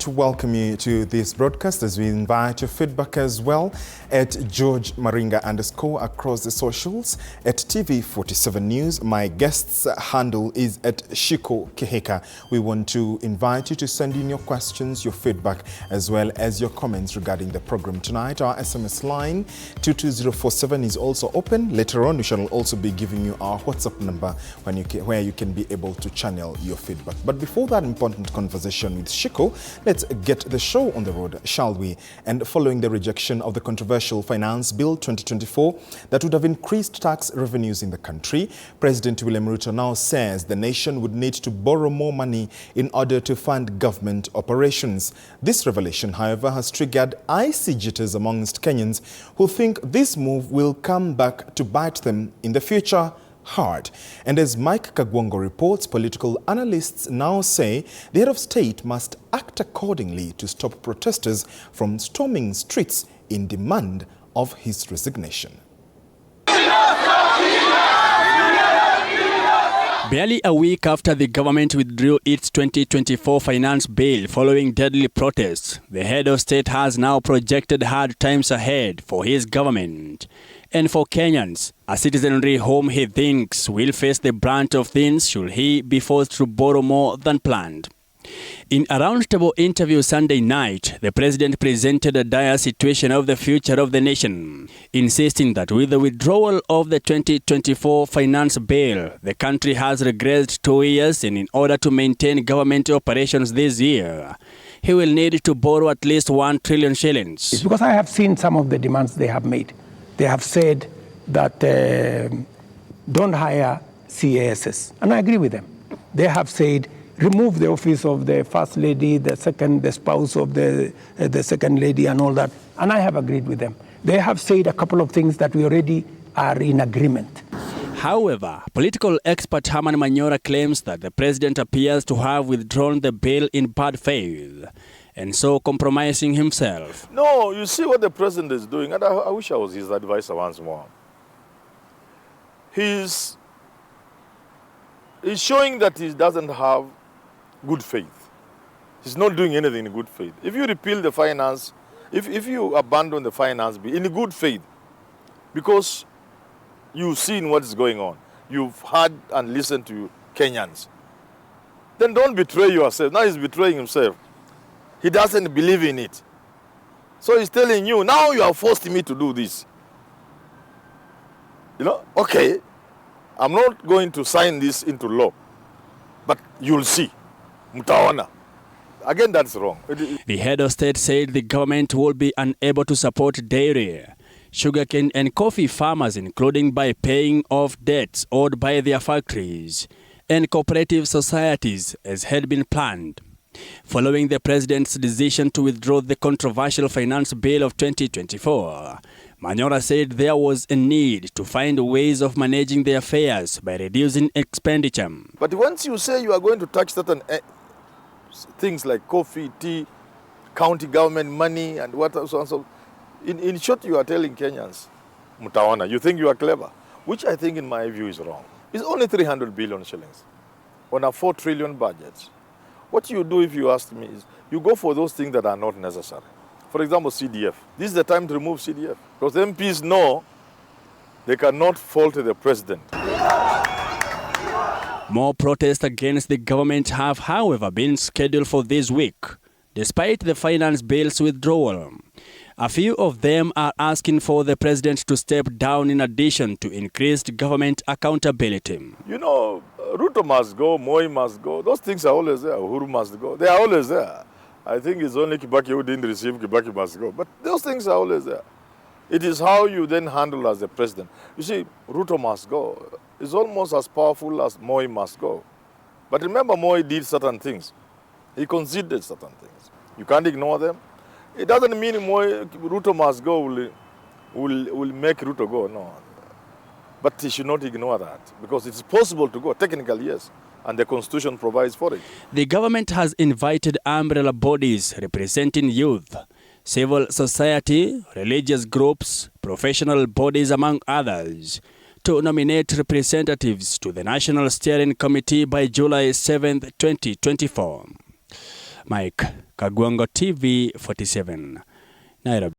to welcome you to this broadcast as we invite your feedback as well at George Maringa _ across the socials at TV47 News. My guest's handle is at Shiko Keheka. We want to invite you to send in your questions, your feedback, as well as your comments regarding the program tonight. Our SMS line 22047 is also open. Later on, we shall also be giving you our WhatsApp number where you can be able to channel your feedback. But before that important conversation with Shiko, let's get the show on the road, shall we? And following the rejection of the controversial Finance Bill 2024 that would have increased tax revenues in the country, President William Ruto now says the nation would need to borrow more money in order to fund government operations. This revelation, however, has triggered icy jitters amongst Kenyans who think this move will come back to bite them in the future hard. And as Mike Kagwongo reports, political analysts now say the head of state must act accordingly to stop protesters from storming streets in demand of his resignation. Barely a week after the government withdrew its 2024 finance bill following deadly protests, the head of state has now projected hard times ahead for his government. And for Kenyans, a citizenry whom he thinks will face the brunt of things should he be forced to borrow more than planned. In a roundtable interview Sunday night, the president presented a dire situation of the future of the nation, insisting that with the withdrawal of the 2024 finance bill, the country has regressed 2 years, and in order to maintain government operations this year, he will need to borrow at least 1 trillion shillings. It's because I have seen some of the demands they have made. They have said that don't hire CASs, and I agree with them. They have said remove the office of the first lady, the spouse of the second lady, and all that, and I have agreed with them. They have said a couple of things that we already are in agreement. However, political expert Herman Manyora claims that the president appears to have withdrawn the bill in bad faith, and so compromising himself. No, you see what the president is doing, and I wish I was his advisor once more. He's showing that he doesn't have good faith. He's not doing anything in good faith. If you repeal the finance, if you abandon the finance bill in good faith, because you've seen what is going on, you've heard and listened to Kenyans, then don't betray yourself. Now he's betraying himself. He doesn't believe in it. So he's telling you, now you have forced me to do this. You know, okay, I'm not going to sign this into law, but you'll see. Mutaona. Again, that's wrong. The head of state said the government will be unable to support dairy, sugarcane and coffee farmers, including by paying off debts owed by their factories and cooperative societies as had been planned. Following the president's decision to withdraw the controversial finance bill of 2024, Manyora said there was a need to find ways of managing the affairs by reducing expenditure. But once you say you are going to tax certain things like coffee, tea, county government money, and what so and so, in short, you are telling Kenyans, Mutawana, you think you are clever, which I think in my view is wrong. It's only 300 billion shillings on a 4 trillion budget. What you do, if you ask me, is you go for those things that are not necessary. For example, CDF. This is the time to remove CDF, because MPs know they cannot fault the president. More protests against the government have, however, been scheduled for this week, despite the finance bill's withdrawal. A few of them are asking for the president to step down in addition to increased government accountability. You know, Ruto must go, Moi must go. Those things are always there. Uhuru must go. They are always there. I think it's only Kibaki who didn't receive, Kibaki must go. But those things are always there. It is how you then handle as the president. You see, Ruto must go. It's almost as powerful as Moi must go. But remember, Moi did certain things. He conceded certain things. You can't ignore them. It doesn't mean Ruto must go will make Ruto go, no. But he should not ignore that, because it's possible to go, technically, yes, and the Constitution provides for it. The government has invited umbrella bodies representing youth, civil society, religious groups, professional bodies, among others, to nominate representatives to the National Steering Committee by July 7, 2024. Mike Kagwango, TV 47, Nairobi.